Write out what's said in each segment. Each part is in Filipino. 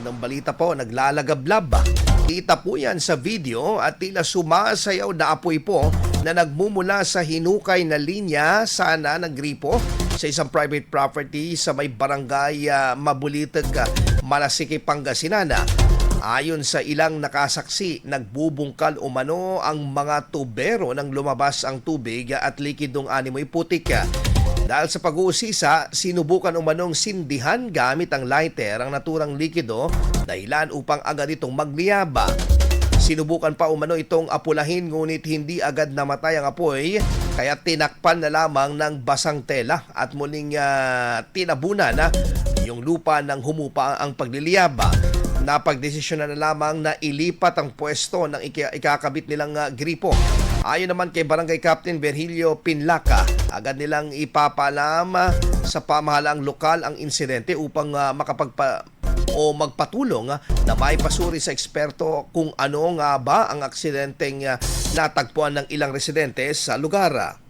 Unang balita po, naglalagablab. Kita po yan sa video at tila sumasayaw na apoy po na nagmumula sa hinukay na linya sana ng gripo sa isang private property sa may barangay Mabulitag, Malasiki, Pangasinan. Ayon sa ilang nakasaksi, nagbubungkal umano ang mga tubero nang lumabas ang tubig at likidong animoy putik. Dahil sa pag-uusisa, sinubukan umanong sindihan gamit ang lighter ang naturang likido dahilan upang agad itong magliyaba. Sinubukan pa umano itong apulahin ngunit hindi agad namatay ang apoy kaya tinakpan na lamang ng basang tela at muling tinabunan yung lupa nang humupa ang pagliliyaba. Napagdesisyon na lamang na ilipat ang pwesto ng ikakabit nilang gripo. Ayon naman kay Barangay Captain Virgilio Pinlaca, agad nilang ipapalam sa pamahalaang lokal ang insidente upang magpatulong na maipasuri sa eksperto kung ano nga ba ang aksidenteng natagpuan ng ilang residente sa lugar.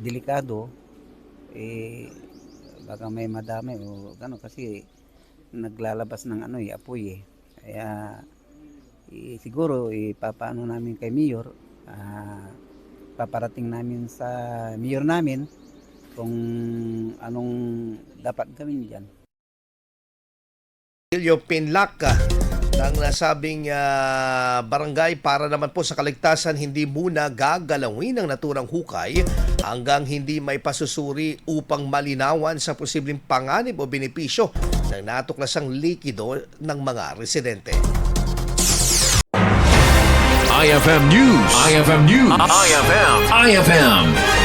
Delikado, baka may madami o gano'n kasi naglalabas ng apoy. Kaya siguro ipapaano namin kay Mayor, paparating namin sa Mayor namin kung anong dapat gawin dyan. Virgilio Pinlaca ng nasabing barangay para naman po sa kaligtasan hindi muna gagalawin ang naturang hukay hanggang hindi may pasusuri upang malinawan sa posibleng panganib o benepisyo ng natuklasang likido ng mga residente. IFM News. IFM News. IFM.